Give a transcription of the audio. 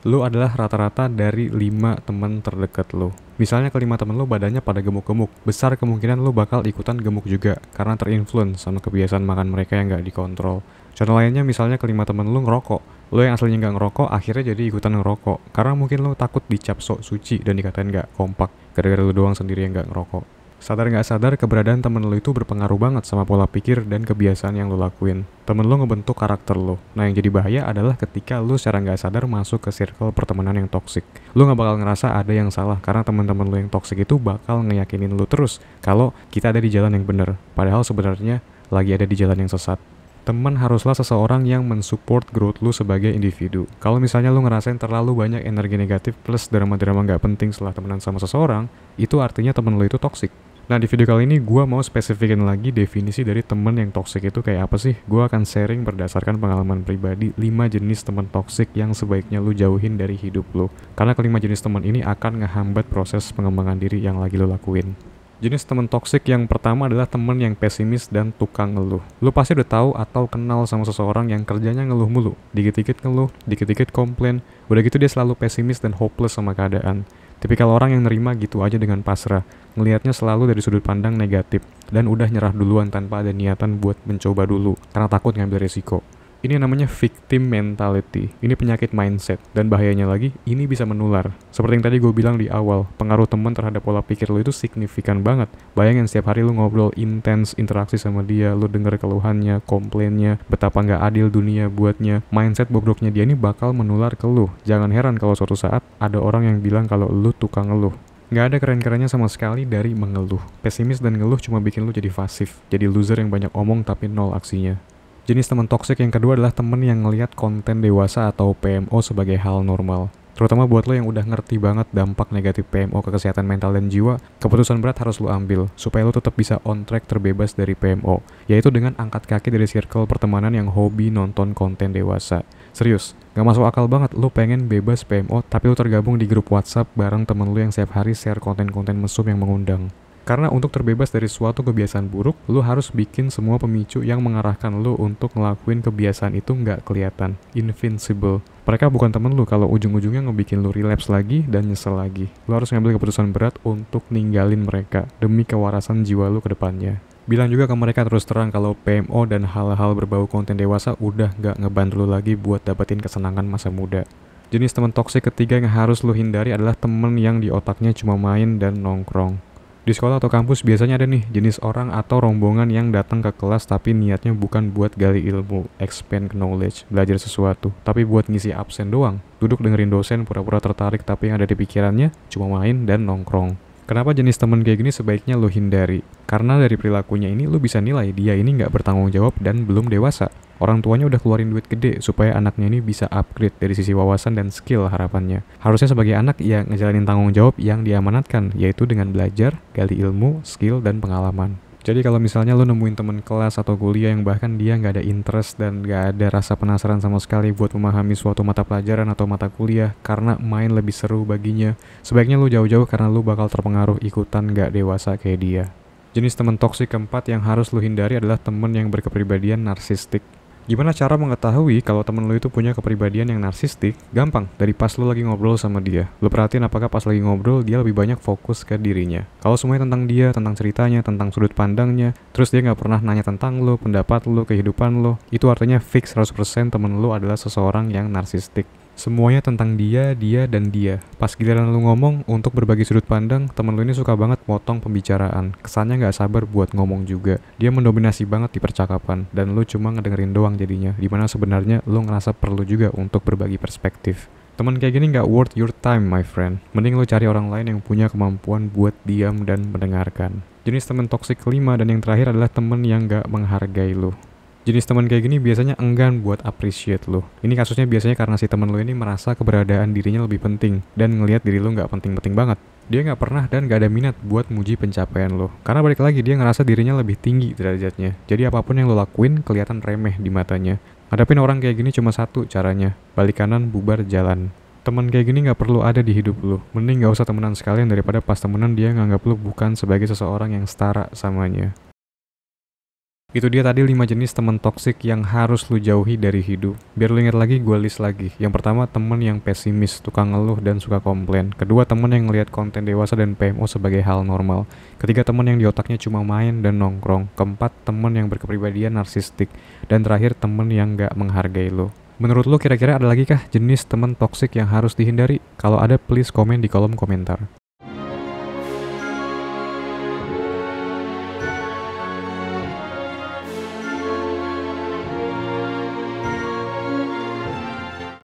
Lu adalah rata-rata dari 5 temen terdekat lu. Misalnya kelima temen lu badannya pada gemuk-gemuk, besar kemungkinan lu bakal ikutan gemuk juga karena terinfluence sama kebiasaan makan mereka yang gak dikontrol. Contoh lainnya misalnya kelima temen lu ngerokok. Lu yang aslinya gak ngerokok akhirnya jadi ikutan ngerokok karena mungkin lu takut dicap sok suci dan dikatain gak kompak gara-gara lu doang sendiri yang gak ngerokok. Sadar nggak sadar, keberadaan temen lo itu berpengaruh banget sama pola pikir dan kebiasaan yang lo lakuin. Temen lo ngebentuk karakter lo. Nah, yang jadi bahaya adalah ketika lo secara nggak sadar masuk ke circle pertemanan yang toksik. Lo nggak bakal ngerasa ada yang salah karena teman-teman lo yang toksik itu bakal ngeyakinin lo terus kalau kita ada di jalan yang bener. Padahal sebenarnya lagi ada di jalan yang sesat. Teman haruslah seseorang yang mensupport growth lu sebagai individu. Kalau misalnya lu ngerasain terlalu banyak energi negatif plus drama-drama nggak penting setelah temenan sama seseorang, itu artinya temen lu itu toksik. Nah, di video kali ini gue mau spesifikin lagi definisi dari temen yang toksik itu kayak apa sih. Gue akan sharing berdasarkan pengalaman pribadi 5 jenis temen toksik yang sebaiknya lu jauhin dari hidup lu. Karena kelima jenis temen ini akan ngehambat proses pengembangan diri yang lagi lu lakuin. Jenis temen toksik yang pertama adalah temen yang pesimis dan tukang ngeluh. Lu pasti udah tahu atau kenal sama seseorang yang kerjanya ngeluh mulu. Dikit-dikit ngeluh, dikit-dikit komplain. Udah gitu dia selalu pesimis dan hopeless sama keadaan. Tipikal orang yang nerima gitu aja dengan pasrah, ngelihatnya selalu dari sudut pandang negatif, dan udah nyerah duluan tanpa ada niatan buat mencoba dulu, karena takut ngambil resiko. Ini yang namanya victim mentality. Ini penyakit mindset. Dan bahayanya lagi, ini bisa menular. Seperti yang tadi gue bilang di awal, pengaruh teman terhadap pola pikir lo itu signifikan banget. Bayangin setiap hari lo ngobrol intens interaksi sama dia, lo denger keluhannya, komplainnya, betapa nggak adil dunia buatnya. Mindset bobroknya dia ini bakal menular ke lo. Jangan heran kalau suatu saat ada orang yang bilang kalau lo tukang ngeluh. Nggak ada keren-kerennya sama sekali dari mengeluh. Pesimis dan ngeluh cuma bikin lo jadi pasif, jadi loser yang banyak omong tapi nol aksinya. Jenis teman toksik yang kedua adalah temen yang ngelihat konten dewasa atau PMO sebagai hal normal. Terutama buat lo yang udah ngerti banget dampak negatif PMO ke kesehatan mental dan jiwa, keputusan berat harus lo ambil supaya lo tetap bisa on track terbebas dari PMO, yaitu dengan angkat kaki dari circle pertemanan yang hobi nonton konten dewasa. Serius, gak masuk akal banget lo pengen bebas PMO tapi lo tergabung di grup WhatsApp bareng temen lo yang setiap hari share konten-konten mesum yang mengundang. Karena untuk terbebas dari suatu kebiasaan buruk, lu harus bikin semua pemicu yang mengarahkan lu untuk ngelakuin kebiasaan itu nggak kelihatan. Invincible. Mereka bukan temen lu kalau ujung-ujungnya ngebikin lu relapse lagi dan nyesel lagi. Lu harus ngambil keputusan berat untuk ninggalin mereka demi kewarasan jiwa lu ke depannya. Bilang juga ke mereka terus terang kalau PMO dan hal-hal berbau konten dewasa udah nggak ngebantu lu lagi buat dapetin kesenangan masa muda. Jenis temen toksik ketiga yang harus lu hindari adalah temen yang di otaknya cuma main dan nongkrong. Di sekolah atau kampus biasanya ada nih jenis orang atau rombongan yang datang ke kelas tapi niatnya bukan buat gali ilmu, expand knowledge, belajar sesuatu, tapi buat ngisi absen doang. Duduk dengerin dosen pura-pura tertarik tapi yang ada di pikirannya cuma main dan nongkrong. Kenapa jenis temen kayak gini sebaiknya lo hindari? Karena dari perilakunya ini lo bisa nilai dia ini nggak bertanggung jawab dan belum dewasa. Orang tuanya udah keluarin duit gede supaya anaknya ini bisa upgrade dari sisi wawasan dan skill harapannya. Harusnya sebagai anak ya ngejalanin tanggung jawab yang diamanatkan, yaitu dengan belajar, gali ilmu, skill, dan pengalaman. Jadi kalau misalnya lo nemuin temen kelas atau kuliah yang bahkan dia nggak ada interest dan nggak ada rasa penasaran sama sekali buat memahami suatu mata pelajaran atau mata kuliah karena main lebih seru baginya, sebaiknya lo jauh-jauh karena lo bakal terpengaruh ikutan nggak dewasa kayak dia. Jenis temen toksik keempat yang harus lo hindari adalah temen yang berkepribadian narsistik. Gimana cara mengetahui kalau temen lo itu punya kepribadian yang narsistik? Gampang, dari pas lo lagi ngobrol sama dia. Lo perhatiin apakah pas lagi ngobrol dia lebih banyak fokus ke dirinya. Kalau semuanya tentang dia, tentang ceritanya, tentang sudut pandangnya, terus dia nggak pernah nanya tentang lo, pendapat lo, kehidupan lo, itu artinya fix 100% temen lo adalah seseorang yang narsistik. Semuanya tentang dia, dan dia. Pas giliran lu ngomong untuk berbagi sudut pandang, temen lu ini suka banget motong pembicaraan. Kesannya nggak sabar buat ngomong juga. Dia mendominasi banget di percakapan, dan lu cuma ngedengerin doang jadinya. Dimana sebenarnya lu ngerasa perlu juga untuk berbagi perspektif. Temen kayak gini nggak worth your time, my friend. Mending lu cari orang lain yang punya kemampuan buat diam dan mendengarkan. Jenis temen toksik kelima dan yang terakhir adalah temen yang nggak menghargai lu. Jenis teman kayak gini biasanya enggan buat appreciate lo. Ini kasusnya biasanya karena si teman lo ini merasa keberadaan dirinya lebih penting dan ngelihat diri lo nggak penting-penting banget. Dia nggak pernah dan nggak ada minat buat muji pencapaian lo. Karena balik lagi dia ngerasa dirinya lebih tinggi derajatnya. Jadi apapun yang lo lakuin kelihatan remeh di matanya. Ngadepin orang kayak gini cuma satu caranya, balik kanan bubar jalan. Teman kayak gini nggak perlu ada di hidup lo. Mending nggak usah temenan sekalian daripada pas temenan dia nganggap lo bukan sebagai seseorang yang setara samanya. Itu dia tadi 5 jenis teman toksik yang harus lu jauhi dari hidup. Biar lu ingat lagi, gue list lagi. Yang pertama, temen yang pesimis, tukang ngeluh dan suka komplain. Kedua, temen yang ngelihat konten dewasa dan PMO sebagai hal normal. Ketiga, temen yang di otaknya cuma main dan nongkrong. Keempat, temen yang berkepribadian narsistik. Dan terakhir, temen yang gak menghargai lo. Menurut lo kira-kira ada lagi kah jenis temen toksik yang harus dihindari? Kalau ada, please komen di kolom komentar.